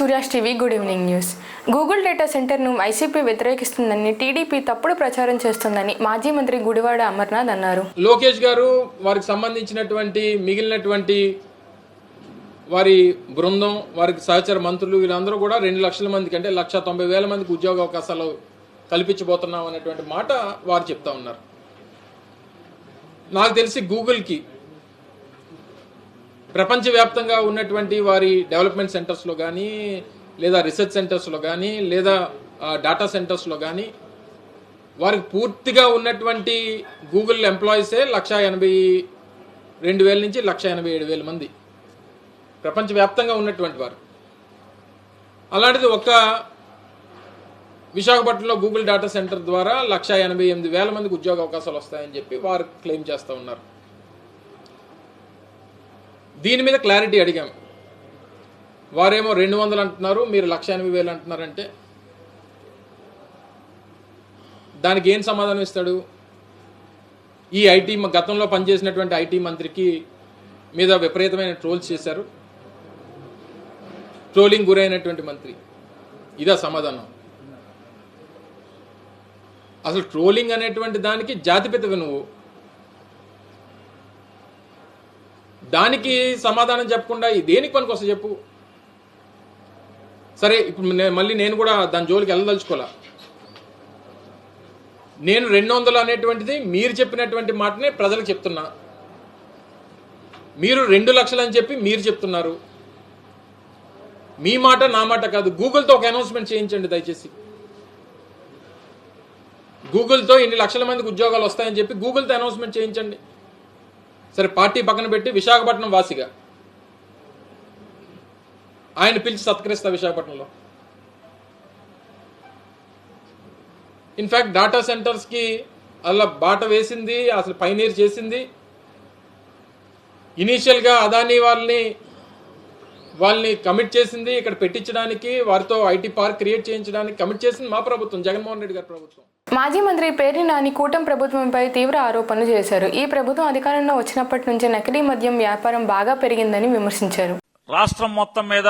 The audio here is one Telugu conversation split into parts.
Surya's TV good evening news. Google data సెంటర్ను వైసీపీ వ్యతిరేకిస్తుందని, టీడీపీ తప్పుడు ప్రచారం చేస్తుందని మాజీ మంత్రి గుడివాడ అమర్నాథ్ అన్నారు. లోకేష్ గారు వారికి సంబంధించినటువంటి మిగిలినటువంటి వారి బృందం, వారికి సహచర మంత్రులు వీళ్ళందరూ కూడా 2 లక్షల మందికి అంటే 1,90,000 మందికి ఉద్యోగ అవకాశాలు కల్పించబోతున్నాం అనేటువంటి మాట వారు చెప్తా ఉన్నారు. నాకు తెలిసి గూగుల్కి ప్రపంచవ్యాప్తంగా ఉన్నటువంటి వారి డెవలప్మెంట్ సెంటర్స్లో కానీ, లేదా రీసెర్చ్ సెంటర్స్లో కానీ, లేదా డేటా సెంటర్స్లో కానీ వారికి పూర్తిగా ఉన్నటువంటి గూగుల్ ఎంప్లాయీసే 1,82,000 నుంచి 1,87,000 మంది ప్రపంచవ్యాప్తంగా ఉన్నటువంటి వారు. అలాంటిది ఒక విశాఖపట్నంలో గూగుల్ డేటా సెంటర్ ద్వారా 1,88,000 మందికి ఉద్యోగ అవకాశాలు వస్తాయని చెప్పి వారు క్లెయిమ్ చేస్తూ ఉన్నారు. దీని మీద క్లారిటీ అడిగాం. వారేమో 200 అంటున్నారు, మీరు 1,80,000 అంటున్నారంటే దానికి ఏం సమాధానం ఇస్తాడు? ఈ ఐటీ గతంలో పనిచేసినటువంటి ఐటీ మంత్రికి మీద విపరీతమైన ట్రోల్స్ చేశారు, ట్రోలింగ్ గురైనటువంటి మంత్రి. ఇదా సమాధానం? అసలు ట్రోలింగ్ అనేటువంటి దానికి జాతిపితవి నువ్వు. దానికి సమాధానం చెప్పకుండా దేనికి పనికి వస్తా చెప్పు. సరే, ఇప్పుడు మళ్ళీ నేను కూడా దాని జోలికి వెళ్ళదలుచుకోలే. నేను 200 అనేటువంటిది మీరు చెప్పినటువంటి మాటనే ప్రజలకు చెప్తున్నా. మీరు 2 లక్షలు అని చెప్పి మీరు చెప్తున్నారు. మీ మాట నా మాట కాదు. గూగుల్తో ఒక అనౌన్స్మెంట్ చేయించండి దయచేసి. గూగుల్తో ఇన్ని లక్షల మందికి ఉద్యోగాలు వస్తాయని చెప్పి గూగుల్తో అనౌన్స్మెంట్ చేయించండి. సరే, పార్టీ పక్కన పెట్టి విశాఖపట్నం వాసిగా ఆయన పిలిచి సత్కరిస్తా విశాఖపట్నంలో. ఇన్ఫ్యాక్ట్ డేటా సెంటర్స్కి అలా బాట వేసింది, అసలు పైనీర్ చేసింది. ఇనీషియల్గా అదానీ వాళ్ళని కమిట్ చేసింది ఇక్కడ పెట్టించడానికి, వారితో ఐటీ పార్క్ క్రియేట్ చేయించడానికి కమిట్ చేసింది మా ప్రభుత్వం, జగన్మోహన్ రెడ్డి గారి ప్రభుత్వం. మాజీ మంత్రి పేర్ని నాని కూటమి ప్రభుత్వంపై తీవ్ర ఆరోపణలు చేశారు. ఈ ప్రభుత్వం అధికారంలో వచ్చినప్పటి నుంచి నకిలీ మద్యం వ్యాపారం బాగా పెరిగిందని విమర్శించారు. రాష్ట్రం మొత్తం మీద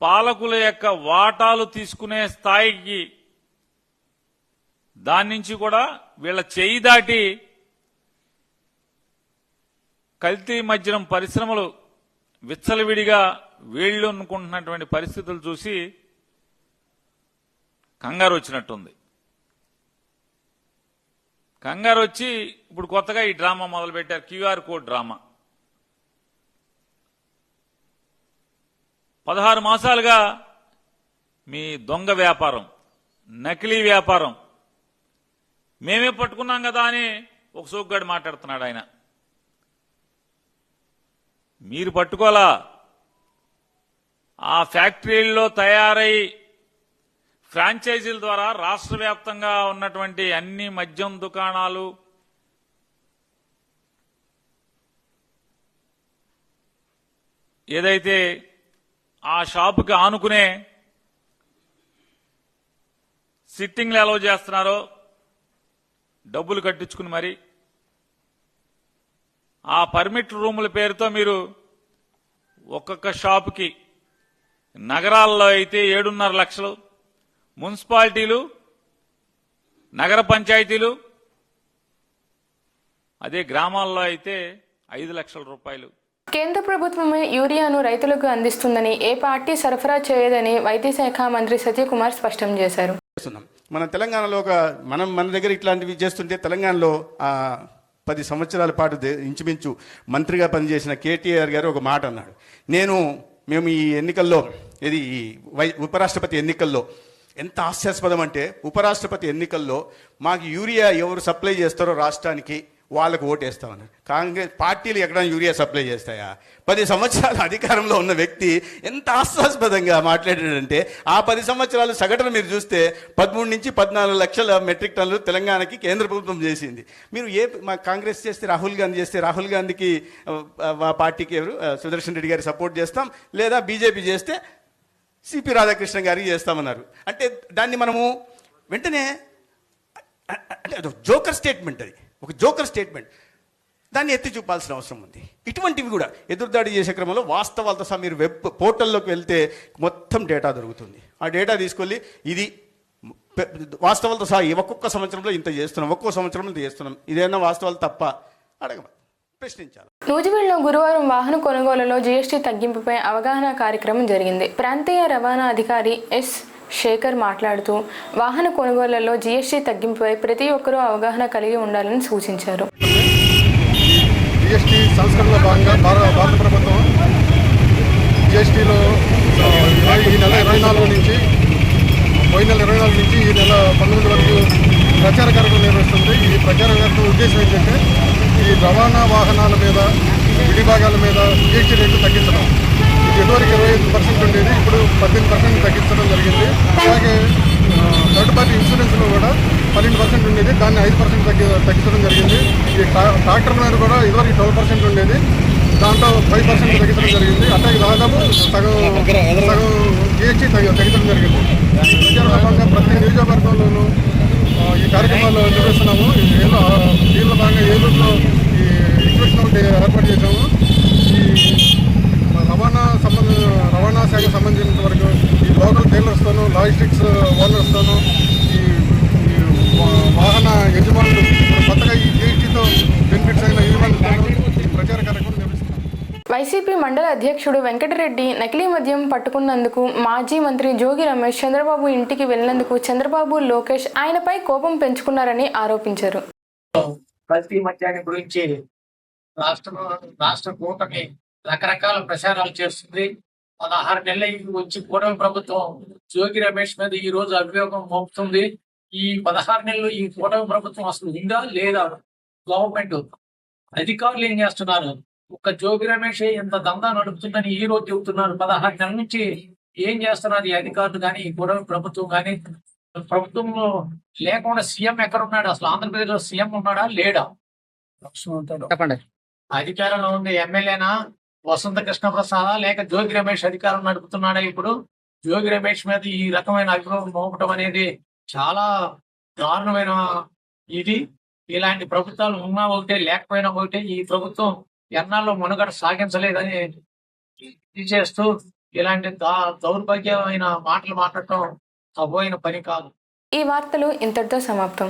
పాలకుల యొక్క వాటాలు తీసుకునే స్థాయికి దాని నుంచి కూడా వీళ్ళ చేయి దాటి కల్తీ మద్యం పరిశ్రమలు విచ్చలవిడిగా వీళ్ళు అనుకుంటున్నటువంటి పరిస్థితులు చూసి కంగారు వచ్చినట్టుంది. కంగారు వచ్చి ఇప్పుడు కొత్తగా ఈ డ్రామా మొదలుపెట్టారు, క్యూఆర్ కోడ్ డ్రామా. 16 మాసాలుగా మీ దొంగ వ్యాపారం, నకిలీ వ్యాపారం మేమే పట్టుకున్నాం కదా అని ఒక సోగ్గాడు మాట్లాడుతున్నాడు. ఆయన మీరు పట్టుకోలా. ఆ ఫ్యాక్టరీల్లో తయారై ఫ్రాంచైజీల ద్వారా రాష్ట్ర వ్యాప్తంగా ఉన్నటువంటి అన్ని మద్యం దుకాణాలు, ఏదైతే ఆ షాపుకి ఆనుకునే సిట్టింగ్లు అలౌ చేస్తున్నారో డబ్బులు కట్టించుకుని మరి ఆ పర్మిట్ రూముల పేరుతో మీరు ఒక్కొక్క షాపుకి నగరాల్లో అయితే 7.5 లక్షలు, మున్సిపాలిటీలు, నగర పంచాయతీలు, అదే గ్రామాల్లో అయితే 5 లక్షల రూపాయలు. కేంద్ర ప్రభుత్వమే యూరియాను రైతులకు అందిస్తుందని, ఏ పార్టీ సరఫరా చేయదని వైద్య శాఖ మంత్రి సత్యకుమార్ స్పష్టం చేశారు. మన తెలంగాణలో మన దగ్గర ఇట్లాంటివి చేస్తుంటే తెలంగాణలో 10 సంవత్సరాల పాటు ఇంచుమించు మంత్రిగా పనిచేసిన కేటీఆర్ గారు ఒక మాట అన్నాడు. మేము ఈ ఎన్నికల్లో, ఇది ఉపరాష్ట్రపతి ఎన్నికల్లో ఎంత హాస్యాస్పదం అంటే, ఉపరాష్ట్రపతి ఎన్నికల్లో మాకు యూరియా ఎవరు సప్లై చేస్తారో రాష్ట్రానికి వాళ్ళకు ఓటేస్తామన్నారు. కాంగ్రెస్ పార్టీలు ఎక్కడ యూరియా సప్లై చేస్తాయా? 10 సంవత్సరాలు అధికారంలో ఉన్న వ్యక్తి ఎంత హాస్యాస్పదంగా మాట్లాడాడంటే, ఆ 10 సంవత్సరాలు సగటున మీరు చూస్తే 13 నుంచి 14 లక్షల మెట్రిక్ టన్నులు తెలంగాణకి కేంద్ర ప్రభుత్వం చేసింది. మీరు మా కాంగ్రెస్ చేస్తే, రాహుల్ గాంధీ చేస్తే, రాహుల్ గాంధీకి మా పార్టీకి ఎవరు సుదర్శన్ రెడ్డి గారికి సపోర్ట్ చేస్తాం, లేదా బీజేపీ చేస్తే సిపి రాధాకృష్ణ గారికి చేస్తామన్నారు. అంటే దాన్ని మనము వెంటనే, అంటే జోకర్ స్టేట్మెంట్, అది ఒక జోకర్ స్టేట్మెంట్. దాన్ని ఎత్తి చూపాల్సిన అవసరం ఉంది. ఇటువంటివి కూడా ఎదురుదాడి చేసే క్రమంలో వాస్తవాలతో సహా మీరు వెబ్ పోర్టల్లోకి వెళ్తే మొత్తం డేటా దొరుకుతుంది. ఆ డేటా తీసుకెళ్ళి ఇది వాస్తవాలతో సహా ఒక్కొక్క సంవత్సరంలో ఇంత చేస్తున్నాం, ఒక్కో సంవత్సరంలో ఇంత చేస్తున్నాం, ఇదేనా వాస్తవాలు తప్ప అడగమని ప్రశ్నించాలి. నూజివీడులో గురువారం వాహన కొనుగోలులో జీఎస్టీ తగ్గింపుపై అవగాహన కార్యక్రమం జరిగింది. ప్రాంతీయ రవాణా అధికారి ఎస్ శేఖర్ మాట్లాడుతూ వాహన కొనుగోళ్లలో జీఎస్టీ తగ్గింపుపై ప్రతి ఒక్కరూ అవగాహన కలిగి ఉండాలని సూచించారు. జీఎస్టీ సంస్కరణలో భాగంగా భారత ప్రభుత్వం జీఎస్టీలో ఈ నెల 24 నుంచి పోయిన నెల 24 నుంచి ఈ నెల 19 వరకు ప్రచార కార్యక్రమం నిర్వహిస్తుంది. ఈ ప్రచార కార్యక్రమం ఉద్దేశం ఏంటంటే ఈ రవాణా వాహనాల మీద విడిభాగాల మీద జీఎస్టీ రేట్లు తగ్గించడం. ఇది ఇదివరకు 25% ఉండేది, ఇప్పుడు 18% తగ్గించడం జరిగింది. అలాగే థర్డ్ పార్టీ ఇన్సూరెన్స్లో కూడా 12% ఉండేది, దాన్ని 5% తగ్గించడం జరిగింది. ఈ ట్రాక్టర్ మీద కూడా ఇదివరకు 12% ఉండేది, దాంట్లో 5% తగ్గించడం జరిగింది. అట్లాగే దాదాపు సగం జీఎస్టీ తగ్గించడం జరిగింది. ప్రచారంగా ప్రతి నియోజకవర్గంలోనూ ఈ కార్యక్రమాలు నిర్వహిస్తున్నాము. దీనిలో భాగంగా ఏలూరులో ఈ ఎగ్జిబిషన్ ఒకటి ఏర్పాటు చేశాము. ఈ రవాణా శాఖకు సంబంధించిన వరకు ఈ లోకల్ టైలర్స్తోనూ, లాజిస్టిక్స్ ఓనర్స్తోనూ, ఈ వాహన యజమానులు కొత్తగా ఈ జీఎస్టీతో బెనిఫిట్స్ అయిన యజమానులతో ఈ ప్రచార కార్యక్రమం నిర్వహిస్తున్నాం. వైసీపీ మండల అధ్యక్షుడు వెంకటరెడ్డి నకిలీ మద్యం పట్టుకున్నందుకు మాజీ మంత్రి జోగి రమేష్ చంద్రబాబు ఇంటికి వెళ్లినందుకు చంద్రబాబు, లోకేష్ ఆయనపై కోపం పెంచుకున్నారని ఆరోపించారు. కల్తీ మద్యాన్ని గురించి రాష్ట్ర కూటమి రకరకాల ప్రచారాలు చేస్తుంది. 16 నెలలు వచ్చి కూటమి ప్రభుత్వం జోగి రమేష్ మీద ఈ రోజు అభియోగం మోపుతుంది. ఈ 16 నెలలు ఈ కూటమి ప్రభుత్వం అసలు ఉందా లేదా? గవర్నమెంట్ అధికారులు ఏం చేస్తున్నారు? ఒక్క జోగి రమేష్ ఇంత దందా నడుపుతుందని ఈ రోజు చెబుతున్నారు. 16 నెలల నుంచి ఏం చేస్తున్నారు ఈ అధికారులు కానీ, ఈ కూటమి ప్రభుత్వం కానీ? ప్రభుత్వంలో లేకుండా సీఎం ఎక్కడ ఉన్నాడు? అసలు ఆంధ్రప్రదేశ్ లో సీఎం ఉన్నాడా లేడా? చెప్పండి. అధికారంలో ఉంది ఎమ్మెల్యేనా, వసంత కృష్ణ ప్రసాద్ లేక జోగి రమేష్ అధికారం నడుపుతున్నాడా? ఇప్పుడు జోగి రమేష్ మీద ఈ రకమైన అభిప్రాయం మోపడం అనేది చాలా దారుణమైన ఇది. ఇలాంటి ప్రభుత్వాలు ఉన్నా ఒకటే, లేకపోయినా ఒకటే. ఈ ప్రభుత్వం ఎన్నాళ్ళు మనుగడ సాగించలేదని ఇది చేస్తూ ఇలాంటి దౌర్భాగ్యమైన మాటలు మాట్లాడటం సబోయిన పని కాదు. ఈ వార్తలు ఇంతటితో సమాప్తం.